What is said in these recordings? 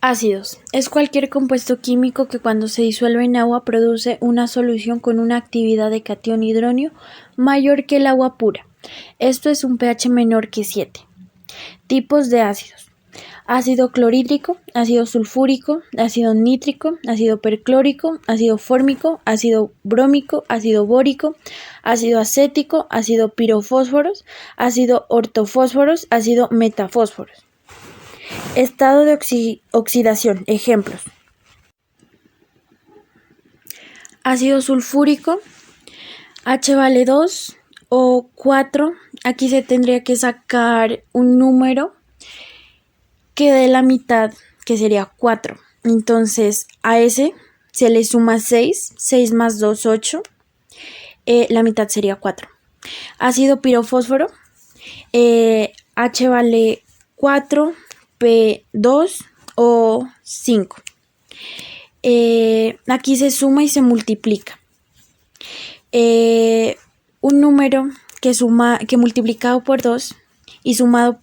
Ácidos. Es cualquier compuesto químico que cuando se disuelve en agua produce una solución con una actividad de catión hidronio mayor que el agua pura. Esto es un pH menor que 7. Tipos de ácidos. Ácido clorhídrico, ácido sulfúrico, ácido nítrico, ácido perclórico, ácido fórmico, ácido brómico, ácido bórico, ácido acético, ácido pirofósforos, ácido ortofósforos, ácido metafósforos. Estado de oxidación. Ejemplos. Ácido sulfúrico, H vale 2 o 4. Aquí se tendría que sacar un número que dé la mitad, que sería 4. Entonces a ese se le suma 6. 6 más 2, 8. La mitad sería 4. Ácido pirofósforo, H vale 4. P 2 o 5. Aquí se suma y se multiplica. Un número que multiplicado por 2 y sumado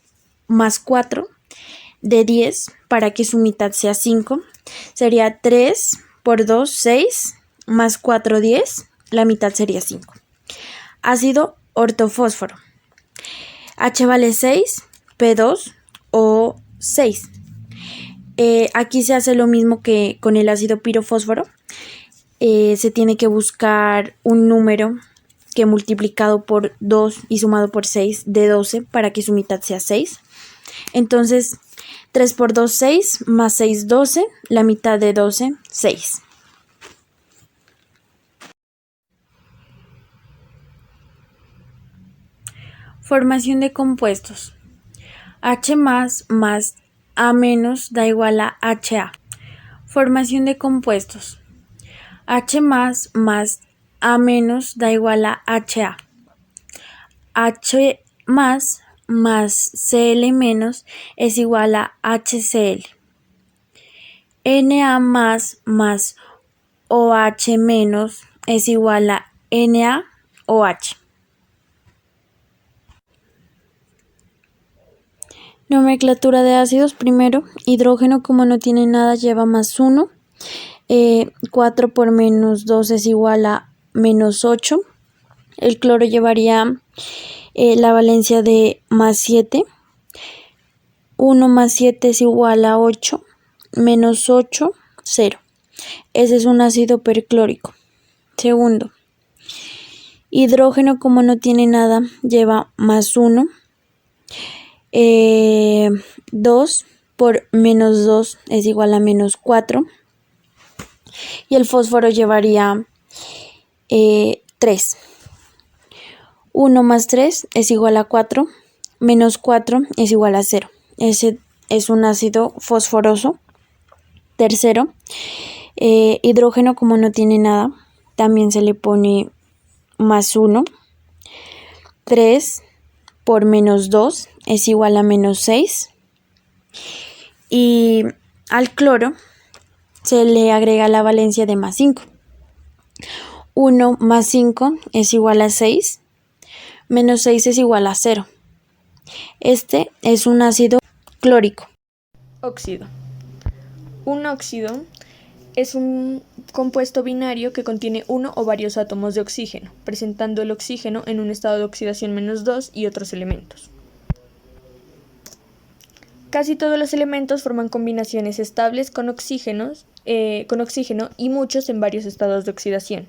más 4 de 10 para que su mitad sea 5 sería 3 por 2, 6 más 4, 10. La mitad sería 5. Ácido ortofósforo, H vale 6, P 2 o 6. Aquí se hace lo mismo que con el ácido pirofósforo. Se tiene que buscar un número que multiplicado por 2 y sumado por 6 de 12 para que su mitad sea 6. Entonces 3 por 2, 6 más 6, 12. La mitad de 12, 6. Formación de compuestos. H más A menos da igual a HA. Formación de compuestos. H más A menos da igual a HA. H más Cl menos es igual a HCl. Na más OH menos es igual a NaOH. Nomenclatura de ácidos. Primero, hidrógeno, como no tiene nada, lleva más 1. 4 por menos 2 es igual a menos 8. El cloro llevaría la valencia de más 7. 1 más 7 es igual a 8. Menos 8, 0. Ese es un ácido perclórico. Segundo, hidrógeno, como no tiene nada, lleva más 1. 2 por menos 2 es igual a menos 4. Y el fósforo llevaría 3. 1 más 3 es igual a 4. Menos 4 es igual a 0. Ese es un ácido fosforoso. Tercero, hidrógeno, como no tiene nada, también se le pone más 1. 3 por menos 2 es igual a menos 6. Y al cloro se le agrega la valencia de más 5. 1 más 5 es igual a 6. Menos 6 es igual a 0. Este es un ácido clórico. Óxido. Un óxido es un compuesto binario que contiene uno o varios átomos de oxígeno, presentando el oxígeno en un estado de oxidación -2 y otros elementos. Casi todos los elementos forman combinaciones estables con oxígeno y muchos en varios estados de oxidación.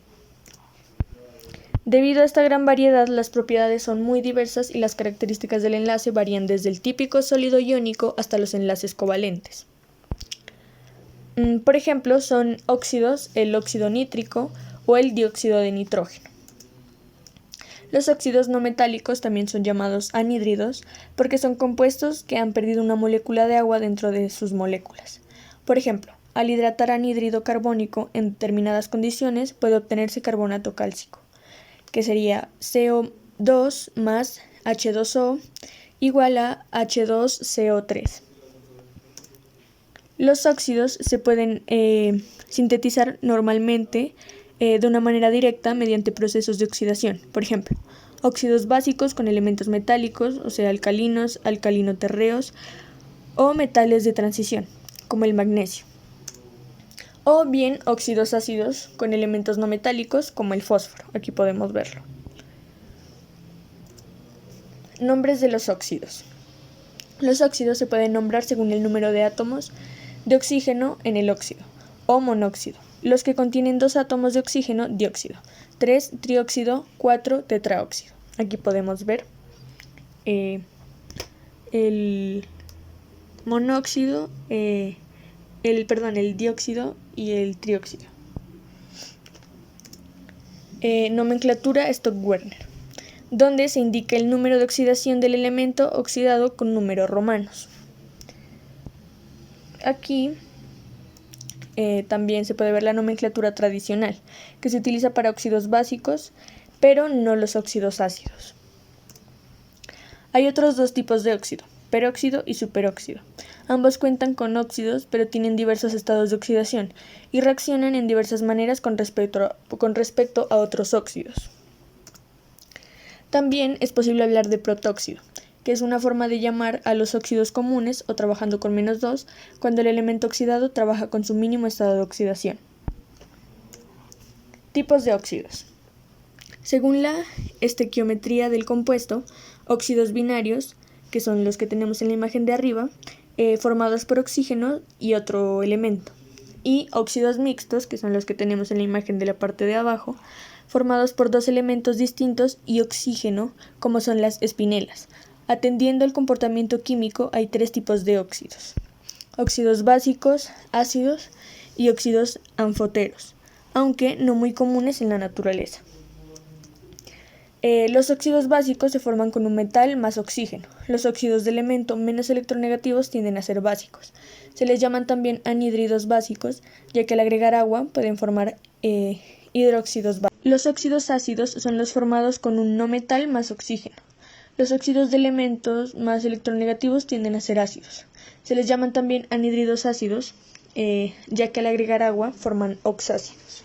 Debido a esta gran variedad, las propiedades son muy diversas y las características del enlace varían desde el típico sólido iónico hasta los enlaces covalentes. Por ejemplo, son óxidos el óxido nítrico o el dióxido de nitrógeno. Los óxidos no metálicos también son llamados anhídridos porque son compuestos que han perdido una molécula de agua dentro de sus moléculas. Por ejemplo, al hidratar anhídrido carbónico en determinadas condiciones puede obtenerse carbonato cálcico, que sería CO2 más H2O igual a H2CO3. Los óxidos se pueden sintetizar normalmente de una manera directa mediante procesos de oxidación. Por ejemplo, óxidos básicos con elementos metálicos, o sea, alcalinos, alcalinoterreos, o metales de transición, como el magnesio. O bien óxidos ácidos con elementos no metálicos, como el fósforo. Aquí podemos verlo. Nombres de los óxidos. Los óxidos se pueden nombrar según el número de átomos de oxígeno en el óxido, o monóxido. Los que contienen 2 átomos de oxígeno, dióxido, 3, trióxido, 4, tetraóxido. Aquí podemos ver el monóxido, el dióxido y el trióxido. Nomenclatura Stokes-Werner, donde se indica el número de oxidación del elemento oxidado con números romanos. Aquí también se puede ver la nomenclatura tradicional, que se utiliza para óxidos básicos, pero no los óxidos ácidos. Hay otros 2 tipos de óxido, peróxido y superóxido. Ambos cuentan con óxidos, pero tienen diversos estados de oxidación y reaccionan en diversas maneras con respecto a otros óxidos. También es posible hablar de protóxido, que es una forma de llamar a los óxidos comunes o trabajando con -2 cuando el elemento oxidado trabaja con su mínimo estado de oxidación. Tipos de óxidos. Según la estequiometría del compuesto, óxidos binarios, que son los que tenemos en la imagen de arriba, formados por oxígeno y otro elemento, y óxidos mixtos, que son los que tenemos en la imagen de la parte de abajo, formados por 2 elementos distintos y oxígeno, como son las espinelas. Atendiendo al comportamiento químico, hay 3 tipos de óxidos: óxidos básicos, ácidos y óxidos anfoteros, aunque no muy comunes en la naturaleza. Los óxidos básicos se forman con un metal más oxígeno. Los óxidos de elemento menos electronegativos tienden a ser básicos. Se les llaman también anhídridos básicos, ya que al agregar agua pueden formar hidróxidos básicos. Los óxidos ácidos son los formados con un no metal más oxígeno. Los óxidos de elementos más electronegativos tienden a ser ácidos. Se les llaman también anhídridos ácidos, ya que al agregar agua forman oxácidos.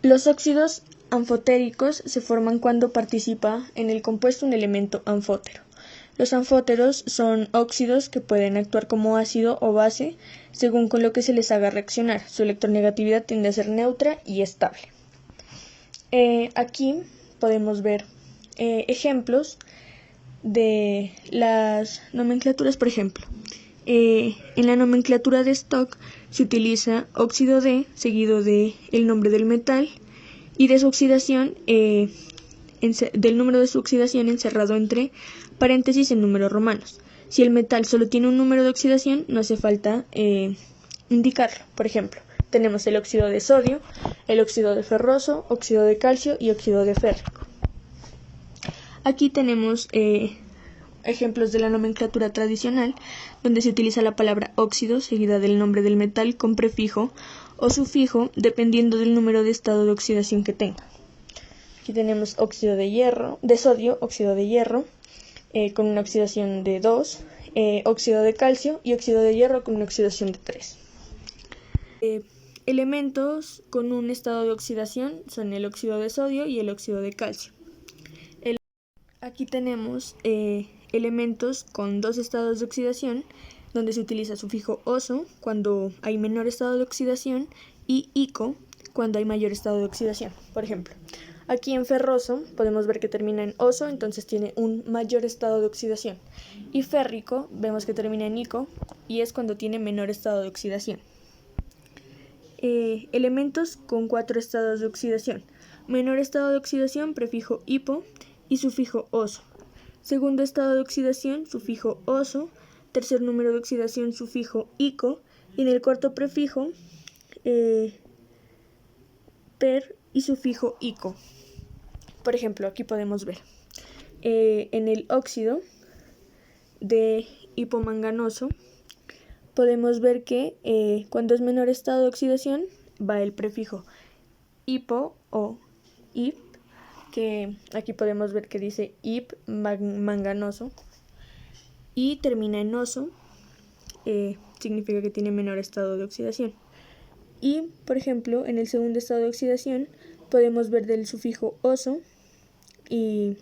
Los óxidos anfotéricos se forman cuando participa en el compuesto un elemento anfótero. Los anfóteros son óxidos que pueden actuar como ácido o base según con lo que se les haga reaccionar. Su electronegatividad tiende a ser neutra y estable. Aquí podemos ver ejemplos de las nomenclaturas. Por ejemplo, en la nomenclatura de Stokes se utiliza óxido D seguido del nombre del metal y de su oxidación, del número de su oxidación encerrado entre paréntesis en números romanos. Si el metal solo tiene un número de oxidación, no hace falta indicarlo. Por ejemplo, tenemos el óxido de sodio, el óxido de ferroso, óxido de calcio y óxido de férrico. Aquí tenemos ejemplos de la nomenclatura tradicional, donde se utiliza la palabra óxido seguida del nombre del metal con prefijo o sufijo dependiendo del número de estado de oxidación que tenga. Aquí tenemos óxido de sodio, óxido de hierro, con una oxidación de 2, óxido de calcio y óxido de hierro con una oxidación de 3. Elementos con un estado de oxidación son el óxido de sodio y el óxido de calcio. Aquí tenemos elementos con 2 estados de oxidación, donde se utiliza sufijo oso cuando hay menor estado de oxidación y ico cuando hay mayor estado de oxidación. Por ejemplo, aquí en ferroso podemos ver que termina en oso, entonces tiene un mayor estado de oxidación. Y férrico vemos que termina en ico y es cuando tiene menor estado de oxidación. Elementos con 4 estados de oxidación. Menor estado de oxidación, prefijo hipo y sufijo oso. Segundo estado de oxidación, sufijo oso. Tercer número de oxidación, sufijo ico. Y en el cuarto prefijo, per y sufijo ico. Por ejemplo, aquí podemos ver en el óxido de hipomanganoso, podemos ver que cuando es menor estado de oxidación va el prefijo hipo o ip, que aquí podemos ver que dice ip manganoso, y termina en oso, significa que tiene menor estado de oxidación. Y, por ejemplo, en el segundo estado de oxidación podemos ver del sufijo oso y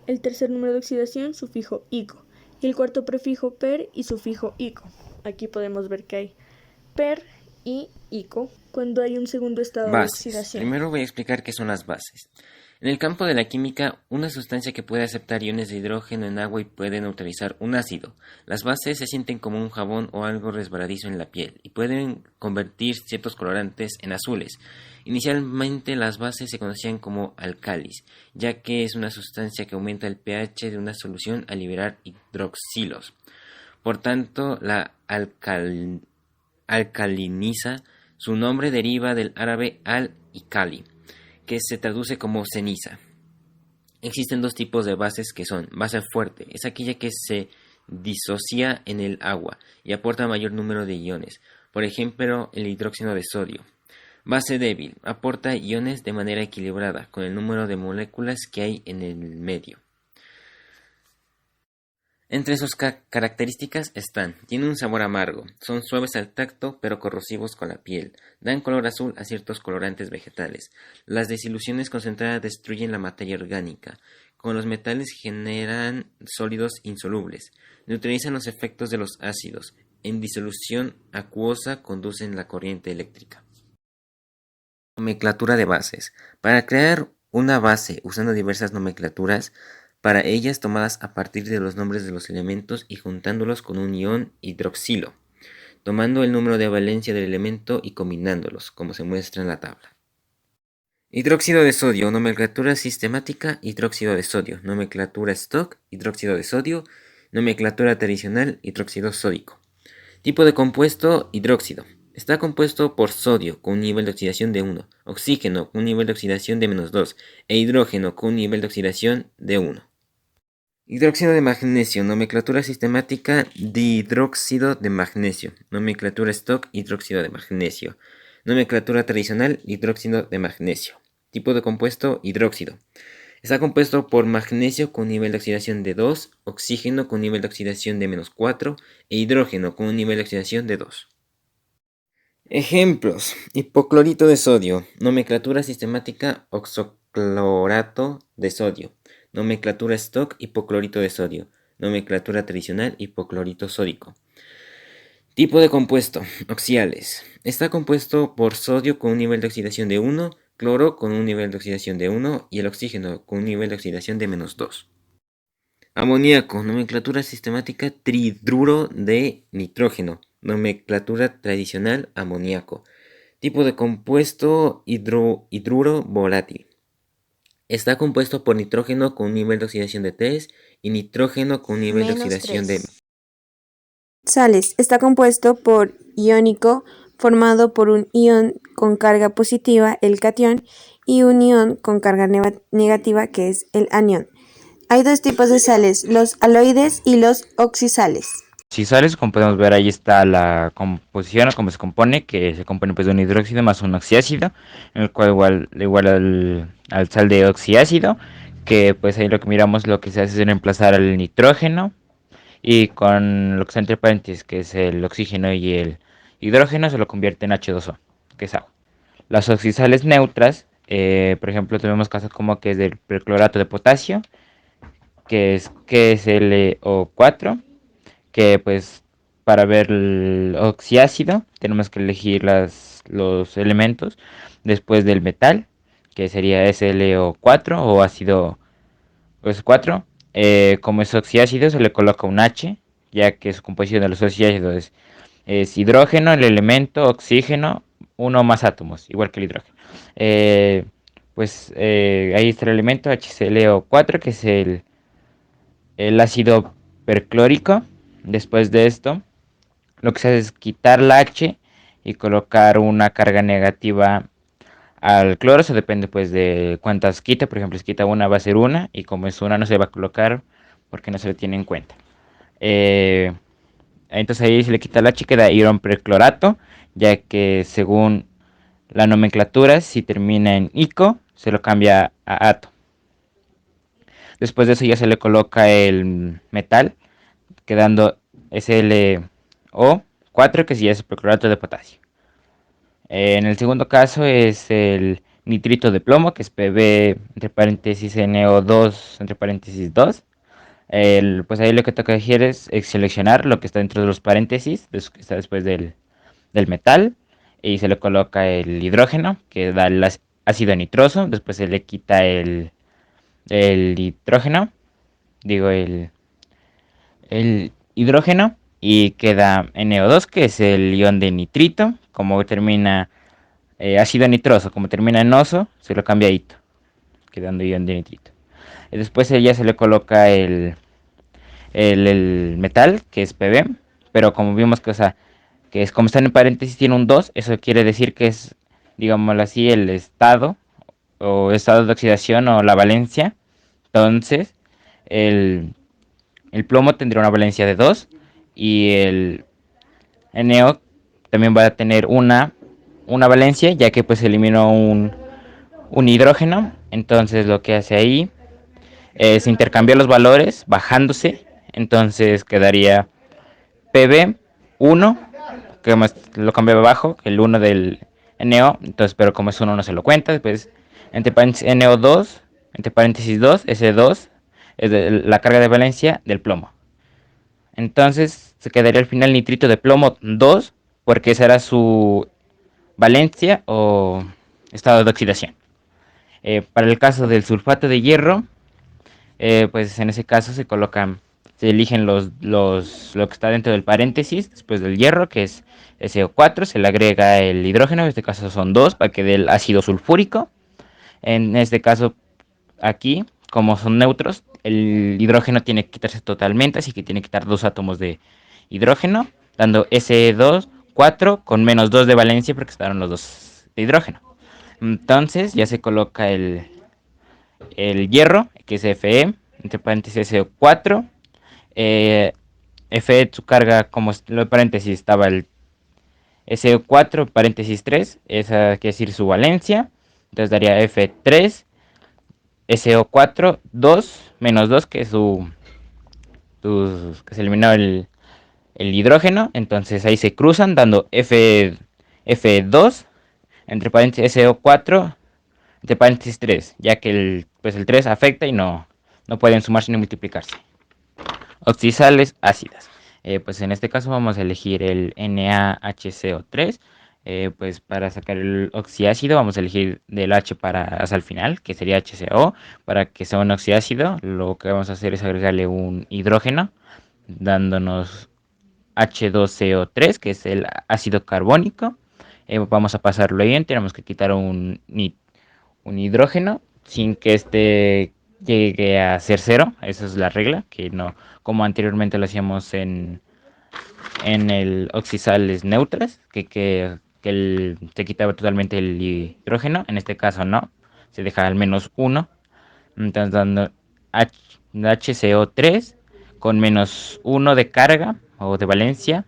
el tercer número de oxidación sufijo ico y el cuarto prefijo per y sufijo ico. Aquí podemos ver que hay per y ico cuando hay un segundo estado de Bases. oxidación. Primero voy a explicar qué son las bases. En el campo de la química, una sustancia que puede aceptar iones de hidrógeno en agua y puede neutralizar un ácido. Las bases se sienten como un jabón o algo resbaladizo en la piel y pueden convertir ciertos colorantes en azules. Inicialmente las bases se conocían como álcalis, ya que es una sustancia que aumenta el pH de una solución al liberar hidroxilos. Por tanto, la alcaliniza. Su nombre deriva del árabe al y cali, que se traduce como ceniza. Existen dos tipos de bases que son: base fuerte, es aquella que se disocia en el agua y aporta mayor número de iones, por ejemplo el hidróxido de sodio. Base débil, aporta iones de manera equilibrada con el número de moléculas que hay en el medio. Entre sus características están: tienen un sabor amargo, son suaves al tacto pero corrosivos con la piel, dan color azul a ciertos colorantes vegetales, las desilusiones concentradas destruyen la materia orgánica, con los metales generan sólidos insolubles, neutralizan los efectos de los ácidos, en disolución acuosa conducen la corriente eléctrica. Nomenclatura de bases. Para crear una base usando diversas nomenclaturas, para ellas tomadas a partir de los nombres de los elementos y juntándolos con un ion hidroxilo, tomando el número de valencia del elemento y combinándolos, como se muestra en la tabla. Hidróxido de sodio, nomenclatura sistemática, hidróxido de sodio, nomenclatura stock, hidróxido de sodio, nomenclatura tradicional, hidróxido sódico. Tipo de compuesto, hidróxido. Está compuesto por sodio con un nivel de oxidación de 1, oxígeno con un nivel de oxidación de -2 e hidrógeno con un nivel de oxidación de 1. Hidróxido de magnesio, nomenclatura sistemática, dihidróxido de magnesio, nomenclatura stock, hidróxido de magnesio, nomenclatura tradicional, hidróxido de magnesio. Tipo de compuesto, hidróxido. Está compuesto por magnesio con un nivel de oxidación de 2, oxígeno con un nivel de oxidación de -4 e hidrógeno con un nivel de oxidación de 2. Ejemplos: hipoclorito de sodio, nomenclatura sistemática, oxoclorato de sodio. Nomenclatura stock, hipoclorito de sodio. Nomenclatura tradicional, hipoclorito sódico. Tipo de compuesto, oxiales. Está compuesto por sodio con un nivel de oxidación de 1, cloro con un nivel de oxidación de 1 y el oxígeno con un nivel de oxidación de -2. Amoníaco, nomenclatura sistemática, tridruro de nitrógeno. Nomenclatura tradicional, amoníaco. Tipo de compuesto, hidruro volátil. Está compuesto por nitrógeno con un nivel de oxidación de 3 y nitrógeno con un nivel de oxidación de... Sales. Está compuesto por iónico, formado por un ion con carga positiva, el catión, y un ion con carga negativa, que es el anión. Hay dos tipos de sales, los aloides y los oxisales. Oxisales, como podemos ver, ahí está la composición o cómo se compone, que se compone pues de un hidróxido más un oxiácido, en el cual igual al sal de oxiácido, que pues ahí lo que miramos, lo que se hace es reemplazar al nitrógeno y con lo que está entre paréntesis, que es el oxígeno y el hidrógeno, se lo convierte en H2O, que es agua. Las oxisales neutras, por ejemplo, tenemos casos como que es del perclorato de potasio, que es KSLO4, que pues para ver el oxiácido tenemos que elegir los elementos después del metal, que sería SLO4 o ácido OS4. Como es oxiácido se le coloca un H, ya que su composición de los oxiácidos es hidrógeno, el elemento, oxígeno, uno o más átomos, igual que el hidrógeno. Ahí está el elemento HClO4, que es el ácido perclórico. Después de esto, lo que se hace es quitar la H y colocar una carga negativa al cloro. Eso depende pues de cuántas quita. Por ejemplo, si quita una va a ser una, y como es una no se va a colocar porque no se le tiene en cuenta. Entonces ahí se le quita la H, queda ion perclorato, ya que según la nomenclatura, si termina en ico, se lo cambia a ato. Después de eso ya se le coloca el metal, quedando SLO4, que sí es perclorato de potasio. En el segundo caso es el nitrito de plomo, que es Pb entre paréntesis NO2 entre paréntesis 2. Pues ahí lo que toca hacer es seleccionar lo que está dentro de los paréntesis, que está después del metal, y se le coloca el hidrógeno, que da el ácido nitroso. Después se le quita el hidrógeno, digo el hidrógeno, y queda NO2, que es el ion de nitrito. Como termina ácido nitroso, como termina en oso, se lo cambia a hito, quedando ion de nitrito. Y después ya se le coloca el metal, que es Pb, pero como vimos que, o sea, que es como están en paréntesis, tiene un 2, eso quiere decir que es, digámoslo así, el estado, o estado de oxidación, o la valencia. Entonces, el, el plomo tendría una valencia de 2, y el NO también va a tener una valencia, ya que pues eliminó un hidrógeno. Entonces lo que hace ahí es intercambiar los valores bajándose. Entonces quedaría Pb 1, que lo cambiaba abajo, el 1 del NO. Entonces, pero como es 1 no se lo cuenta. Después, entre paréntesis NO2, entre paréntesis 2, ese 2 es la carga de valencia del plomo. Entonces se quedaría al final nitrito de plomo 2, porque esa era su valencia o estado de oxidación. Para el caso del sulfato de hierro, pues en ese caso se eligen lo que está dentro del paréntesis después del hierro, que es SO4, se le agrega el hidrógeno, en este caso son 2, para que dé el ácido sulfúrico. En este caso, aquí, como son neutros, el hidrógeno tiene que quitarse totalmente, así que tiene que quitar 2 átomos de hidrógeno, dando Se2, 4 con menos 2 de valencia, porque estaban los 2 de hidrógeno. Entonces ya se coloca el hierro, que es Fe, entre paréntesis SO4. Fe, su carga, como en paréntesis estaba el SO4, paréntesis 3, esa quiere decir su valencia. Entonces daría F3, SO4, 2, menos 2, que es que se eliminó el hidrógeno. Entonces ahí se cruzan, dando F2, entre paréntesis SO4, entre paréntesis 3, ya que el 3 afecta y no pueden sumarse ni multiplicarse. Oxidales ácidas. Pues en este caso vamos a elegir el NaHCO3. Pues para sacar el oxiácido vamos a elegir del H hasta el final, que sería HCO. Para que sea un oxiácido, lo que vamos a hacer es agregarle un hidrógeno, dándonos H2CO3, que es el ácido carbónico. Vamos a pasarlo bien, tenemos que quitar un hidrógeno sin que este llegue a ser 0. Esa es la regla, que no, como anteriormente lo hacíamos en el oxidales neutras, que se quitaba totalmente el hidrógeno. En este caso no, se deja al menos 1, entonces dando HCO3 con menos 1 de carga o de valencia,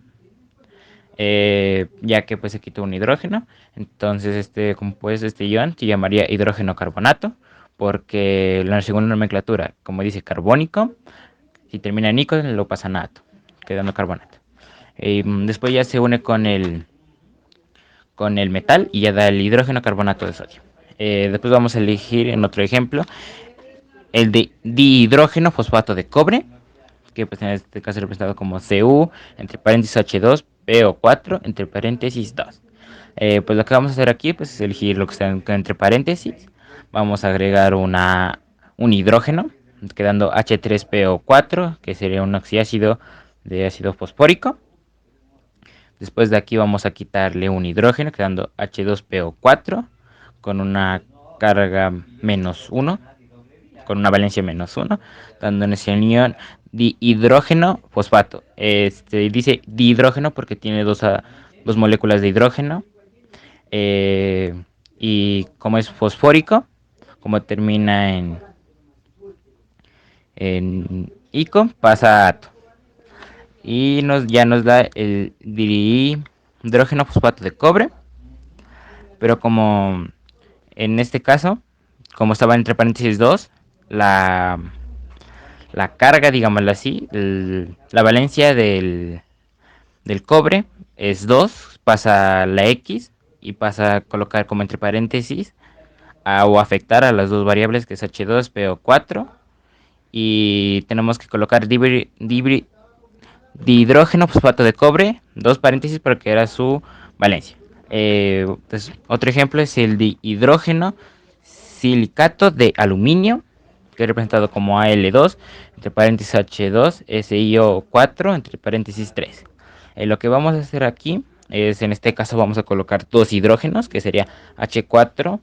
ya que pues se quitó un hidrógeno. Entonces este compuesto, este ion, se llamaría hidrógeno carbonato, porque la segunda nomenclatura, como dice carbónico, si termina en ico lo pasa a nato, quedando carbonato. Después ya se une con el metal y ya da el hidrógeno carbonato de sodio. Después vamos a elegir en otro ejemplo el de dihidrógeno fosfato de cobre, que pues en este caso es representado como Cu, entre paréntesis H2, PO4, entre paréntesis 2. Pues lo que vamos a hacer aquí pues es elegir lo que está entre paréntesis. Vamos a agregar un hidrógeno, quedando H3PO4, que sería un oxiácido de ácido fosfórico. Después de aquí vamos a quitarle un hidrógeno, quedando H2PO4 con una carga menos 1, con una valencia menos 1, dándonos el ion dihidrógeno fosfato. Dice dihidrógeno porque tiene dos moléculas de hidrógeno. Y como es fosfórico, como termina en ico, pasa a ato. Y ya nos da el dihidrógeno fosfato de cobre. Pero como en este caso, como estaba entre paréntesis 2, la carga, digámoslo así, la valencia del cobre es 2, pasa la X y pasa a colocar como entre paréntesis o afectar a las dos variables que es H2, PO4 y tenemos que colocar dihidrógeno fosfato de cobre, dos paréntesis porque era su valencia. Pues, otro ejemplo es el dihidrógeno silicato de aluminio, que es representado como Al2, entre paréntesis H2, SiO4, entre paréntesis 3. Lo que vamos a hacer aquí es, en este caso vamos a colocar dos hidrógenos, que sería H4,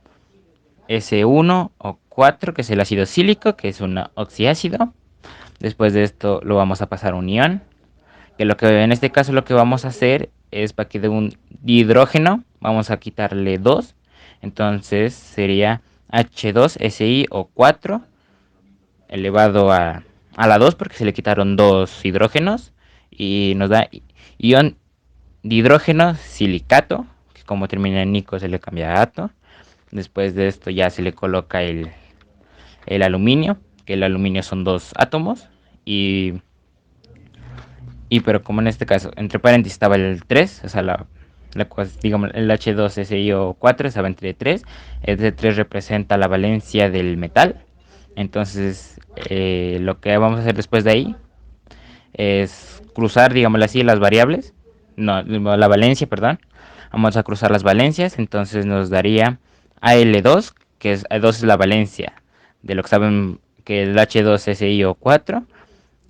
S1 o 4, que es el ácido sílico, que es un oxiácido. Después de esto lo vamos a pasar a un ion, que en este caso lo que vamos a hacer es, para que de un dihidrógeno vamos a quitarle 2, entonces sería H2SiO4 elevado a la 2 porque se le quitaron dos hidrógenos y nos da ion dihidrógeno silicato, que como termina en nico se le cambia a ato. Después de esto ya se le coloca el aluminio, que el aluminio son dos átomos pero como en este caso entre paréntesis estaba el 3, o sea digamos el H2SiO4 estaba entre 3, este 3 representa la valencia del metal. Entonces lo que vamos a hacer después de ahí es cruzar, digámoslo así, las variables, no, la valencia, perdón. Vamos a cruzar las valencias, entonces nos daría Al2, que es A2 es la valencia de lo que saben que el H2SiO4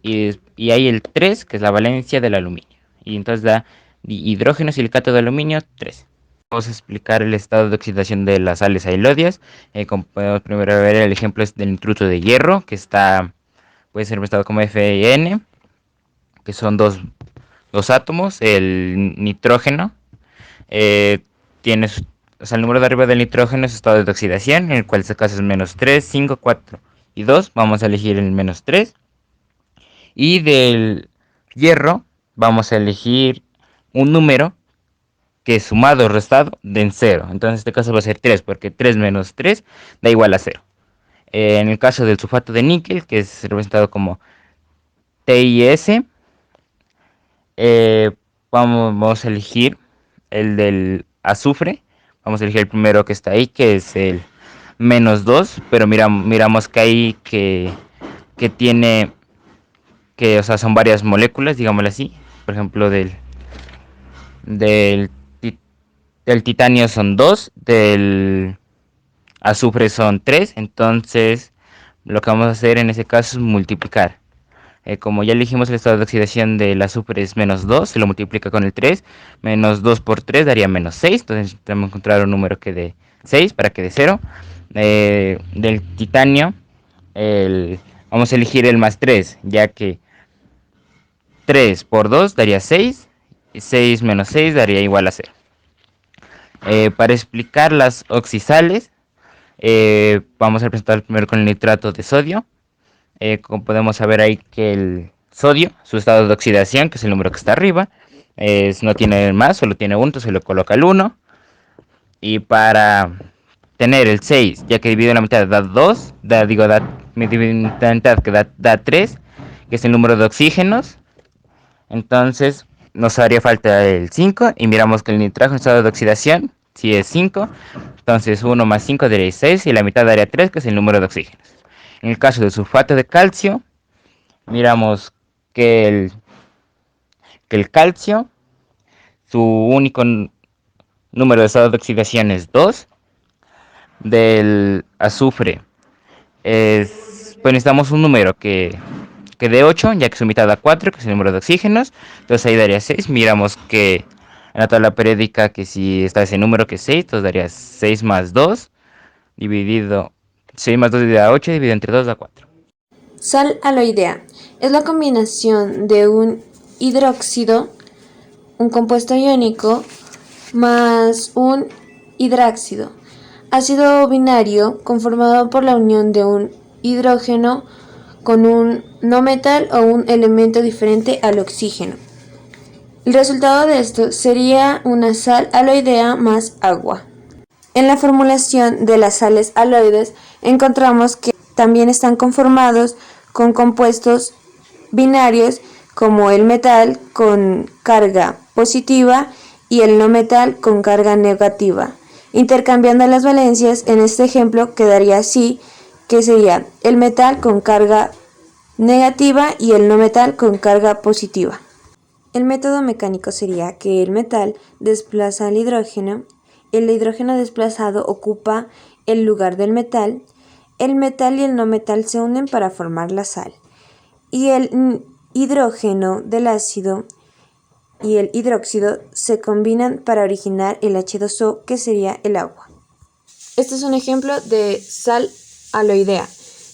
y hay el 3, que es la valencia del aluminio. Y entonces da hidrógeno silicato de aluminio 3. Vamos a explicar el estado de oxidación de las sales ailodias. Como podemos primero ver, el ejemplo es del nitruro de hierro, que puede ser representado como Fe, que son dos átomos. El nitrógeno tiene o sea, el número de arriba del nitrógeno es estado de oxidación, en el cual este caso es menos 3, 5, 4 y 2. Vamos a elegir el menos 3. Y del hierro vamos a elegir un número que sumado o restado den 0. Entonces en este caso va a ser 3, porque 3 menos 3 da igual a 0. En el caso del sulfato de níquel, que es representado como TiS, vamos a elegir el del azufre. Vamos a elegir el primero que está ahí, que es el menos 2, pero miramos que ahí que tiene, que o sea, son varias moléculas, digámoslo así. Por ejemplo, del titanio son 2, del azufre son 3, entonces lo que vamos a hacer en ese caso es multiplicar. Como ya elegimos el estado de oxidación del azufre es menos 2, se lo multiplica con el 3, menos 2 por 3 daría menos 6, entonces tenemos que encontrar un número que dé 6 para que dé 0. Del titanio vamos a elegir el más 3, ya que 3 por 2 daría 6, y 6 menos 6 daría igual a 0. Para explicar las oxisales, vamos a representar primero con el nitrato de sodio. Como podemos saber ahí que el sodio, su estado de oxidación, que es el número que está arriba, no tiene más, solo tiene 1, entonces se le coloca el 1. Y para tener el 6, ya que dividido en la mitad da 2, dividido en la mitad que da 3, que es el número de oxígenos. Entonces nos haría falta el 5 y miramos que el nitrógeno estado de oxidación, si es 5, entonces 1 más 5 daría 6 y la mitad daría 3, que es el número de oxígenos. En el caso del sulfato de calcio, miramos que el calcio, su único número de estado de oxidación es 2. Del azufre, pues necesitamos un número que dé 8, ya que su mitad da 4, que es el número de oxígenos. Entonces ahí daría 6. Miramos que en la tabla periódica que si está ese número que es 6, entonces daría 6 más 2 dividido 6 más 2 da 8, dividido entre 2 da 4. Sal aloidea es la combinación de un hidróxido, un compuesto iónico, más un hidráxido, ácido binario conformado por la unión de un hidrógeno con un no metal o un elemento diferente al oxígeno. El resultado de esto sería una sal aloidea más agua. En la formulación de las sales aloides encontramos que también están conformados con compuestos binarios como el metal con carga positiva y el no metal con carga negativa. Intercambiando las valencias, en este ejemplo quedaría así, que sería el metal con carga negativa y el no metal con carga positiva. El método mecánico sería que el metal desplaza al hidrógeno, el hidrógeno desplazado ocupa el lugar del metal y el no metal se unen para formar la sal, y el hidrógeno del ácido y el hidróxido se combinan para originar el H2O, que sería el agua. Este es un ejemplo de sal aloidea.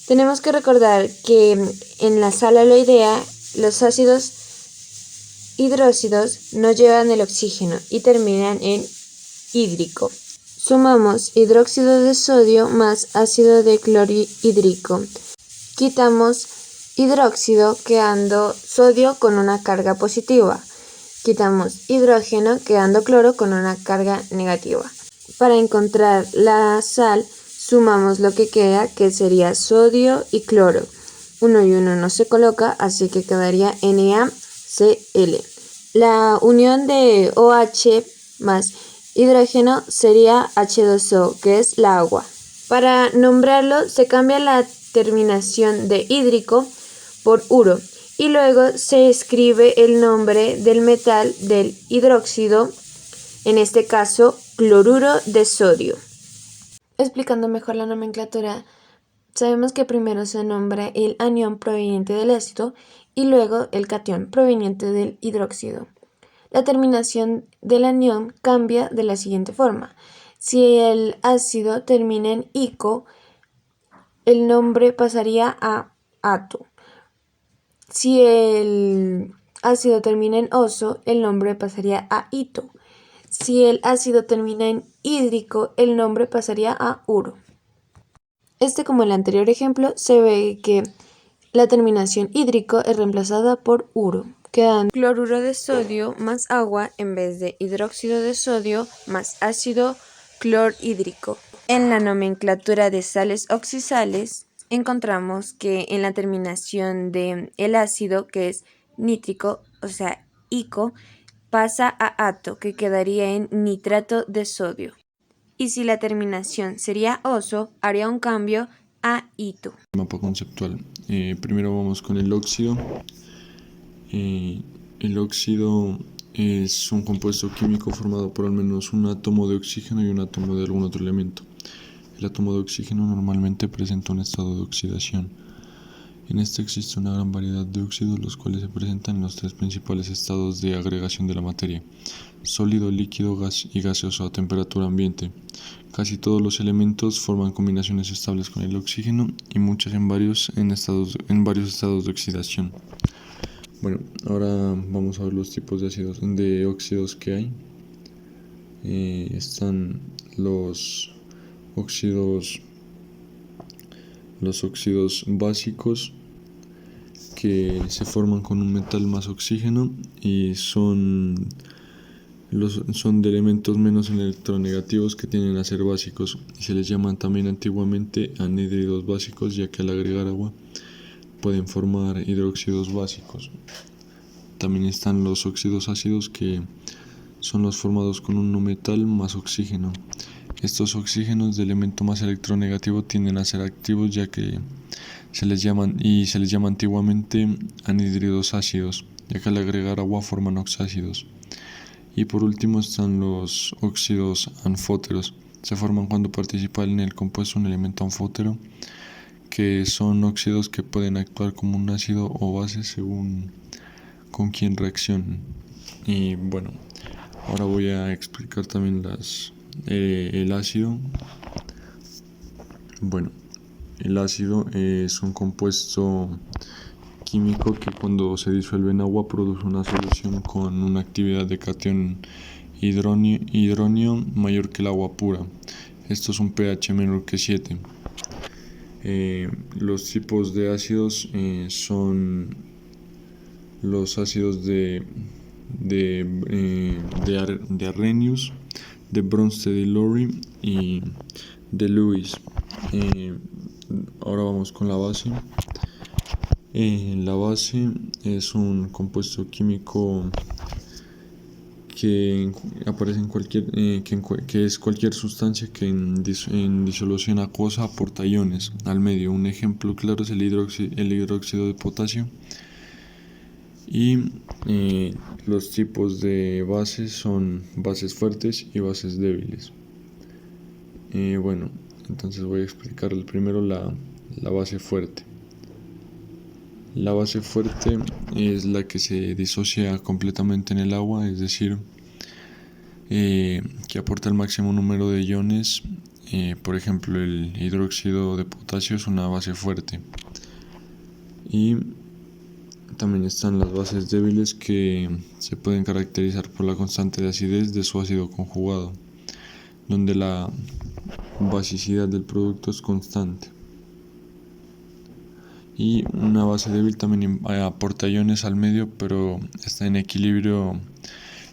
Tenemos que recordar que en la sal aloidea los ácidos hidróxidos no llevan el oxígeno y terminan en hídrico. Sumamos hidróxido de sodio más ácido de clorhídrico. Quitamos hidróxido quedando sodio con una carga positiva. Quitamos hidrógeno quedando cloro con una carga negativa. Para encontrar la sal sumamos lo que queda, que sería sodio y cloro. Uno y uno no se coloca, así que quedaría NaCl. La unión de OH más hidrógeno sería H2O, que es la agua. Para nombrarlo se cambia la terminación de hídrico por uro y luego se escribe el nombre del metal del hidróxido, en este caso cloruro de sodio. Explicando mejor la nomenclatura, sabemos que primero se nombra el anión proveniente del ácido y luego el catión proveniente del hidróxido. La terminación del anión cambia de la siguiente forma. Si el ácido termina en ico, el nombre pasaría a ato. Si el ácido termina en oso, el nombre pasaría a ito. Si el ácido termina en hídrico, el nombre pasaría a uro. Como el anterior ejemplo, se ve que la terminación hídrico es reemplazada por uro. Quedan cloruro de sodio más agua en vez de hidróxido de sodio más ácido clorhídrico. En la nomenclatura de sales oxisales encontramos que en la terminación de el ácido, que es nítrico, o sea, ico, pasa a ato, que quedaría en nitrato de sodio. Y si la terminación sería oso, haría un cambio a ito. Mapa conceptual. Primero vamos con el óxido. El óxido es un compuesto químico formado por al menos un átomo de oxígeno y un átomo de algún otro elemento. El átomo de oxígeno normalmente presenta un estado de oxidación. En este existe una gran variedad de óxidos, los cuales se presentan en los tres principales estados de agregación de la materia: sólido, líquido y gaseoso a temperatura ambiente. Casi todos los elementos forman combinaciones estables con el oxígeno y muchas en varios estados de oxidación. Bueno, ahora vamos a ver los tipos de óxidos que hay. Están los óxidos básicos, que se forman con un metal más oxígeno y son de elementos menos electronegativos que tienden a ser básicos, y se les llaman también antiguamente anhídridos básicos, ya que al agregar agua pueden formar hidróxidos básicos. También están los óxidos ácidos, que son los formados con un no metal más oxígeno. Estos oxígenos de elemento más electronegativo tienden a ser activos, ya que se les llama antiguamente anhídridos ácidos, ya que al agregar agua forman oxácidos. Y por último están los óxidos anfóteros. Se forman cuando participa en el compuesto un elemento anfótero, que son óxidos que pueden actuar como un ácido o base según con quién reaccionen. Y bueno, ahora voy a explicar también el ácido. Bueno, el ácido es un compuesto químico que cuando se disuelve en agua produce una solución con una actividad de catión hidróneo mayor que el agua pura. Esto es un pH menor que 7. Los tipos de ácidos son los ácidos de Arrhenius, de Bronsted y Lowry y de Lewis. Ahora vamos con la base. La base es un compuesto químico que aparece en cualquier, que es cualquier sustancia que en disolución acuosa aporta iones al medio. Un ejemplo claro es el hidróxido de potasio. Y los tipos de bases son bases fuertes y bases débiles. Bueno, entonces voy a explicar primero la base fuerte. La base fuerte es la que se disocia completamente en el agua, es decir, que aporta el máximo número de iones. Por ejemplo, el hidróxido de potasio es una base fuerte. Y también están las bases débiles, que se pueden caracterizar por la constante de acidez de su ácido conjugado, donde la basicidad del producto es constante. Y una base débil también aporta iones al medio, pero está en equilibrio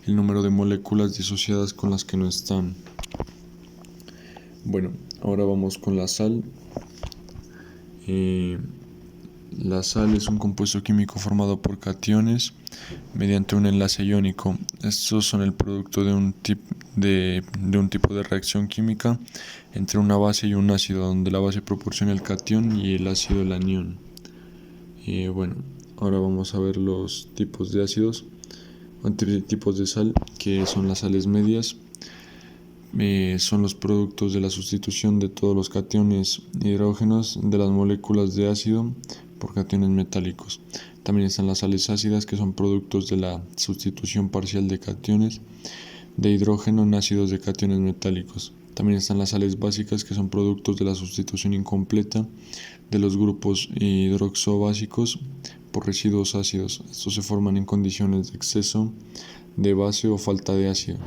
el número de moléculas disociadas con las que no están. Bueno, ahora vamos con la sal. La sal es un compuesto químico formado por cationes mediante un enlace iónico. Estos son el producto de un tipo de reacción química entre una base y un ácido, donde la base proporciona el catión y el ácido el anión. Bueno, ahora vamos a ver los tipos de ácidos, tipos de sal, que son las sales medias. Son los productos de la sustitución de todos los cationes hidrógenos de las moléculas de ácido por cationes metálicos. También están las sales ácidas, que son productos de la sustitución parcial de cationes de hidrógeno en ácidos de cationes metálicos. También están las sales básicas, que son productos de la sustitución incompleta de los grupos hidroxobásicos por residuos ácidos. Estos se forman en condiciones de exceso de base o falta de ácido.